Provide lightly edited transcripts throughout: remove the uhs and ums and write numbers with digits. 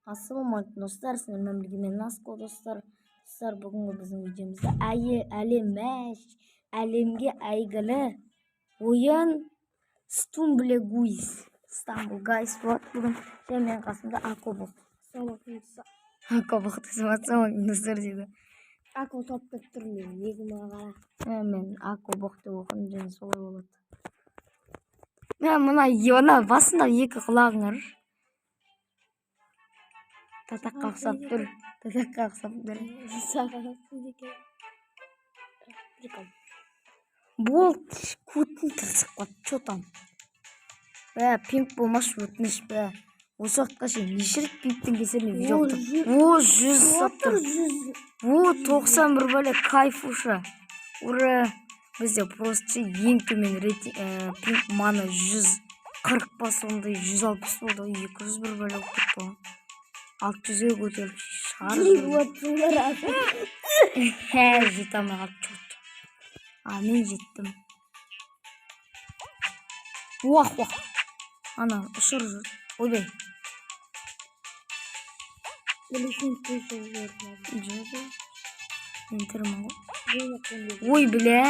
Ассалаумағалейкум достар, сіздермен бірге мен Наско достар. Бүгінгі біздің видеомызда әлемге әйгілі ойын Stumble Guys болады бүгін. Және мен қасымда Ако болды. Ако болды, достар дейді. Ако топ деп тұрмын, егіме қара. Мен Ако болды оқын, және солай болады. Мына басында екі құлағың ар. Татаққа ұқсап тұр. Болды, көтін тырсық қой, че там? Пинк болмаш өтініш бә. Осы уақытқа шейін нешірік пинктен кесермен видео қылдым. 100 саптыр. 91 бәле кайфуша. Ура! Бізде просто ең төмен пинк маны 140 бас, ондай 160 болды. 201 бәле оқытты. 600-ге көтеріп шарж. Жетамай қалып чөт. Мен жеттім. Уақ. Ана, ұшыр жүр. Ойбай. Мен түрмін ғой. Ой, біле.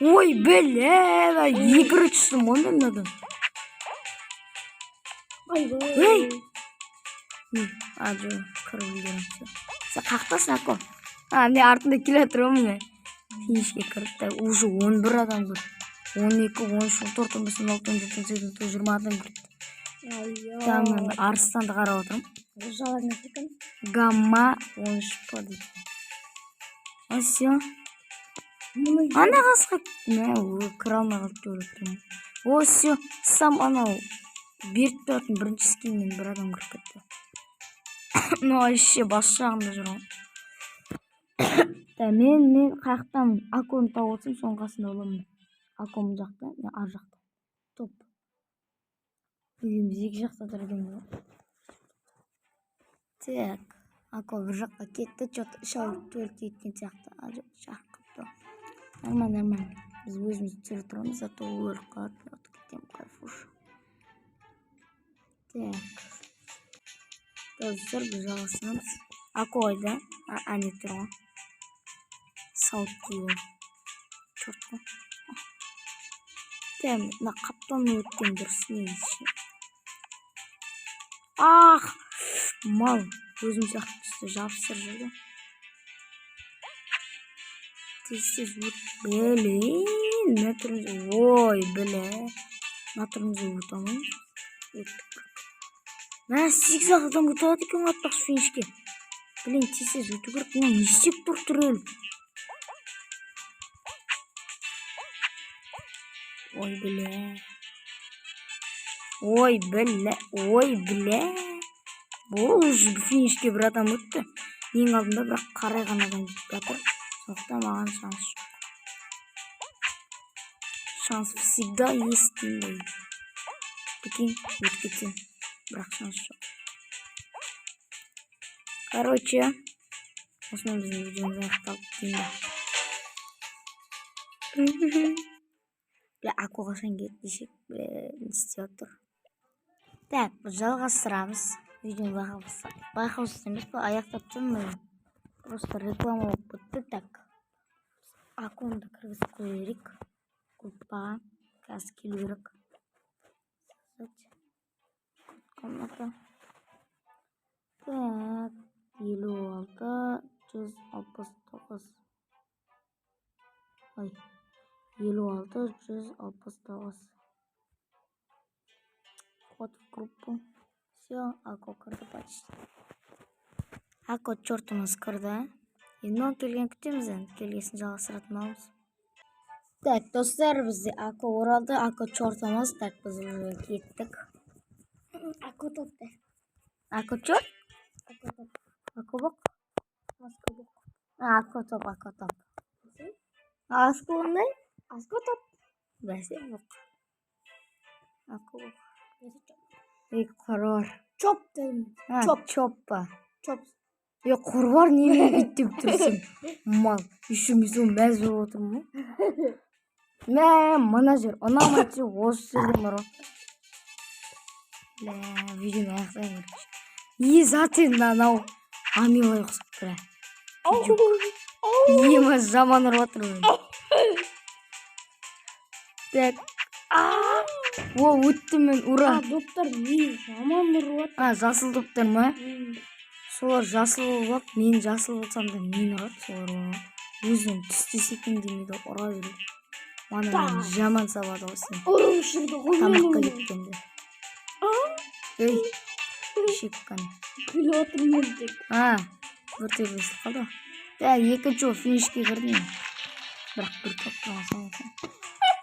Ой, біле. Екі рет түстім ғой мен мынадан. Ей! Ажу, кіріп үлгерім. Сен қақтасың, Ако? Мен артында келе тұрмын. Финишке кіріпті. Уже 11 адам жүр. 12, 13, 14, 15, 16, 17, 18, 20 адам кіріпті. Тамам, Арыстанды қарап отырмын. Гамма 13 па дейді. Асия. Ана қасқа. Кіра алмай қалып көріп. Осия, сам анау. Беріп тұратын бірінші скиннен бір адам кіріп кетті. Айше бас жағында жүрмін. Мен қаяқтамын. Аконы тауып отырсам, соның қасында оламын. Аком жақта, мен ар жақта. Топ. Үйіміз екі жақта тұрген ғой. Так, Ако бір жаққа кетті. Что-то шауып төлті еткен сияқты. Шақыпты. Нормально. Біз өзіміз түсіріп тұрамыз, зато өліп қалады. Кетем кайфуш. Так. Достар, біз жалғастырамыз. Ако ойда. Әне тұр ғой. Сауып күйі. Чортқа. Мына қаптан өткен дұрыс негізі. Мал. Өзім сияқты түсті жабыстыр жүрді. Тез өт. Мына түрімізі. Ой, біле. Мына түрімізі өтамын. Өттік. 8 адам өтеді екен аттақшы финишке. Тез өту керек. Не істеп тұр ел. Ой, біле. Бұл уже финишке бір адам өтті. Ең алдында бірақ қарайған адам кетіп жатыр. Сондықтан маған шанс жоқ. Шанс всегда есть деймін. Прикинь, өтіп кетсем. Бірақ шанс жоқ. Короче, осымен біздің видеомыз аяқталып деймін. Ако қашан кетті десек, не істеп тұр. Так, жалғастырамыз. Видеоны байқаусыз емес па, аяқтап тұрмын. Просто реклама болып бітті. Так, Аконы да кіргізіп қой берейік. Көппаған. Қазір келу керек. Комната. Так, 56, 169. 56, 169. Вход в группу. Все, Ако кірді почти. Ако чортымыз кірді. Енді келген күтеміз, келгесін жалғастыратын боламыз. Так, достар, бізде Ако оралды. Ако чортымыз. Так, біз уже кеттік. Ако топты. Ако чорт? Ако бақ? Ако топ. Аско ондай? Аско топ. Бәсе бақ. Ако бақ. Қорвар. Чоп деймін. Чоп па? Чоп. Қорвар неме беттеп тұрсың? Мал. Үшіміздің мәз болып отырмын. Мына жер. Ұнамайды осы жерден бар. видеоны аяқтайын керек. Затен анау амилай ұқсап тұр. Ема жаман ұрып отыр. Так. Өтті мен, ура. Доптар не жаман ұрып отыр. Жасыл доптар ма? Солар жасыл болып, мен жасыл болсам да мен ұрады солар. Өзін түстес екен демейді ұра береді. Мана мен жаман сабады осы. Тамаққа кеткенде. Ей, шекқан. Күліп отырмын тек. Бір төбесі қалды. Екінші финишке кірдім. Бірақ бір топтың алсам.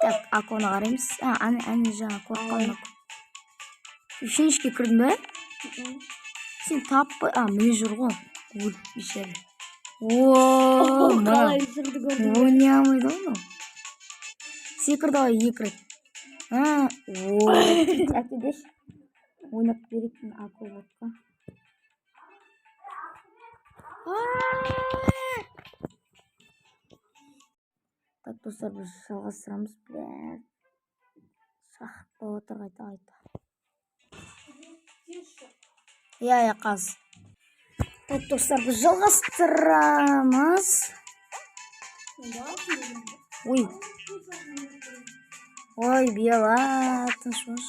Так, Аконы қараймыз. Әне жаңа қорққан Ако. Финишке кірдің бе? Сен таппай, міне жүр ғой. Өліп бешері. Қалай жүрді көрдің? Ойнамайды оны. Секірді ғой екі рет. Әкедеш. Ойнап беретін Ако ботқа. Так, достар, біз жалғастырамыз. Шақпа отыр қайта. Қаз. Так, достар, біз жалғастырамыз. Ой, бияла, тыншымыз.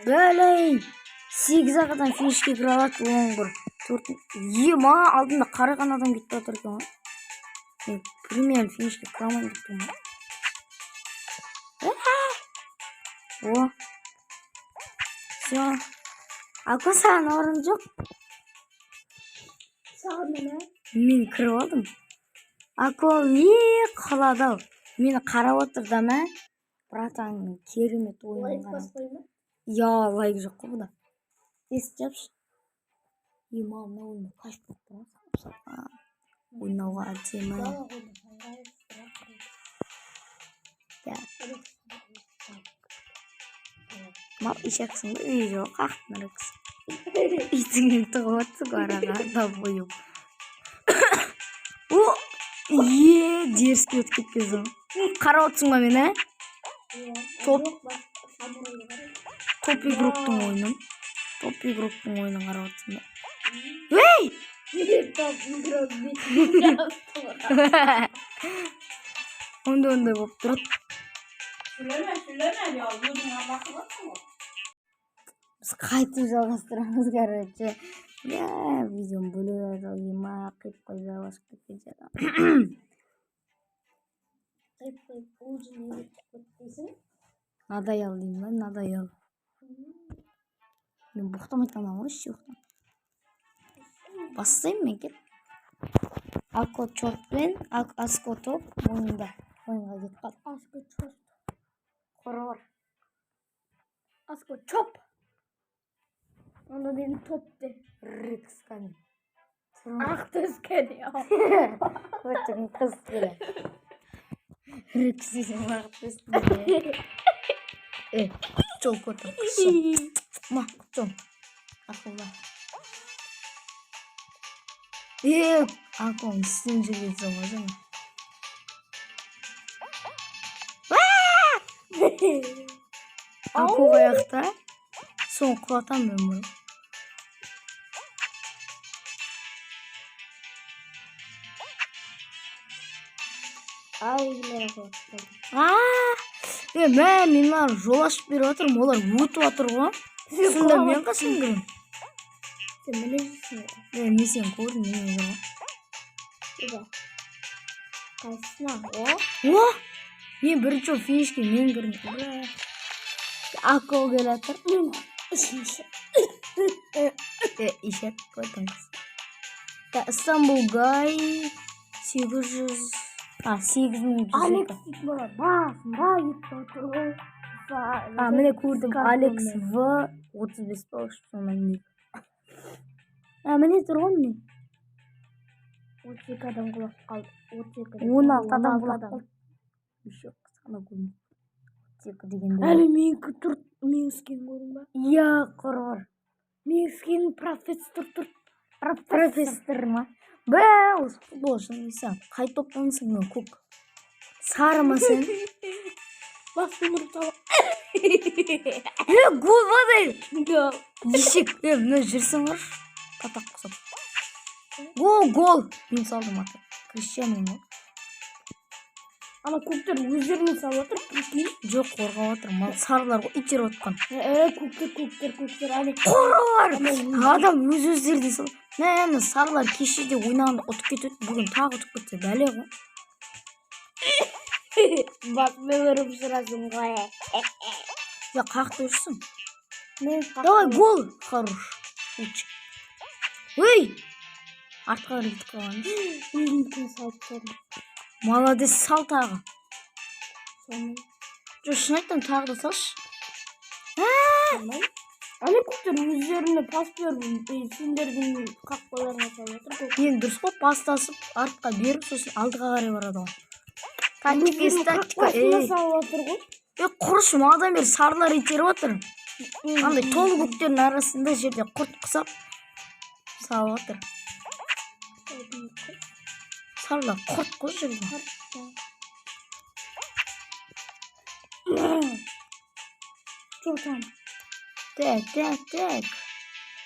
Бәлей! 8 ақадан финишке кіре алады, 11. Ема, алдында қарайған адам кетті отыр екен. Мен примерно финишке кіре алмайын деп тұрмын. Все. Ако, саған орын жоқ. Саған не? Мен кіріп алдым. Ако қалады. Мені қарап отыр да ма? Братан, керемет ойын. Лайк баспай ма? Лайк жоқ қой бұда. Тесіп жапшы. Ема, мына ойында қаш болып тұрады. Ойнауға әдемі. Мал ишексің бі? Үй жоқ, қақтын ұрықсы. Итіңнен тұғып отсың араға да бойып. Деріске өтіп кеткенсің. Қарап отсың ба мені? Топ игроктың ойынын. Қарап отсың ба? Ей! Ондай болып тұрады. Біз қайтып жалғастырамыз, короче. Видеоны бөліп ема қиып қойып жалғасып кеткен. Надоел деймін ба? Надоел. Мен бұқтамай тамам ғой, шуқтан. Бастайым мен кет. Ако чортпен, Аско топ ойында. Ойынға кет қал. Аско чорт. Қорғар. Аско чоп. Onda benim top de. Рыкскан. Ақтөскен ya. Өтің қыз келе. Рыксізім ақтөскен. Чол көтір қысым. Ма, чол. Ақылда. Ақылын істен жүргенсің өзің. Ақыл қаяқта. Соң құлатам мен мұны. Мен жол ашып беріп отырмын, олар өтіп отыр ғой. Сонда мен қашан кірем? Сен біле жүрсің бе? Мен сен көрдім, мен жоқ. Қайсына? Мен бірінші финишке мен кірдім. Ақыл келе жатыр. Үшінші. Ишет көтің қыз. Стамбул Гай 800. 8.000. Алекс дейді бала. Басында кетті отыр. Міне көрдім. Алекс В 35 болшы. Міне тұр ғой міне. 32 адам құлап қалды. 16 адам құлап қалды. Еще қысқана көрдім. Әлі менікі тұр. Меніскен көрдің ба? Құрғыр. Меніскен профессор тұр. Профессор ма? Осы футбол үшін дейсің. Қай топтансың мен көк. Sarı mı sen? Bak bunu tamam. Gol var. Yok. Ешек. Мына жүрсің бар. Татақ құсап. Гол. Мен салдым аты. Криштиану. Ama көктер өздеріне салып отыр. Прикинь. Жоқ, қорғап отыр. Мал сарылар ғой итеріп отқан. Көктер. Али. Қорғар. Адам өздеріне сал. Мә, сарылар кешеде ойнағанда ұтып кетеді. Бүгін тағы ұтып кетсе бәле ғой. Bak ben varım sırasın gaya. Ya қақты жүрсің. Давай гол. Хорош. Уч. Ой. Артқа қарай кетіп қалған. Өзімді салып тұрдым. Молодец, сал тағы. Сонымен. Жоқ, шын айтам, тағы да салшы. Али көктер өздеріне пас беріп, сендердің қақпаларына салып отыр. Енді дұрыс қой, пастасып, артқа беріп, сосын алдыға қарай барады ғой. Тактика. салып отыр ғой. Құрыш, мадан бері сарылар итеріп отыр. Андай толы көктердің арасында жерде құрт құсап салып отыр. Сарылар құрт қой жерде. Çok tamam. Так.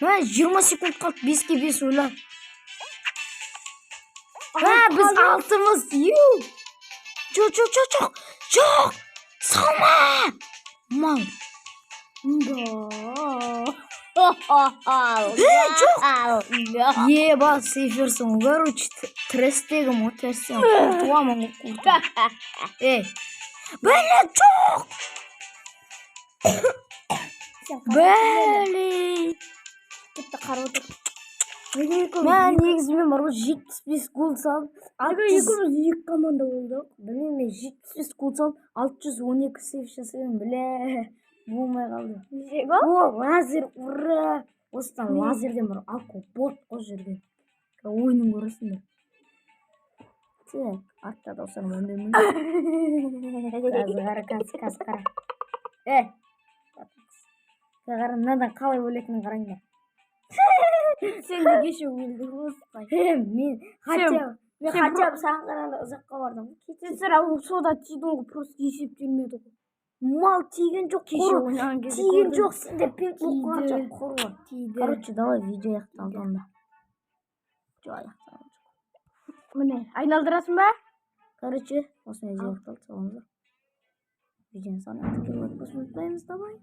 Мә, 20 секунд қалды, 5-ке 5 ойла. Біз алтымыз. Жоқ. Салма. Мал. Еба, сейферсің. Короче, трестегі мотерсің. Туамын құлты. Бәле, жоқ. Бәле. Кетті қарап отыр. Мен негізімен бар ғой 75 гол салып. Екеуміз екі команда болды. Білмеймін, 75 гол салып, 612 сейф жасаймын. Біле. Болмай қалды. Лазер, ура. Осыдан лазерден бір алко бот қой жерден. Ойынын көресіңдер. Так, артта да осыны өндемін. Қазы қара. Қара, мынадан қалай өлетінін қараңдар. Sen de kеше өлдің осылай. Мен хотя бы саған қарағанда ұзаққа бардым. Сен сірә сода тидің ғой, просто есептелмеді ғой. Мал тиген жоқ, тиген жоқ, сенде пинг-понг қанша құры. Короче, давай видео аяқталды онда. Жоқ, аяқталды. Міне, айналдырасың ба? Короче, осындай видео аяқталды. Видеоны саған аяқталды. Давай.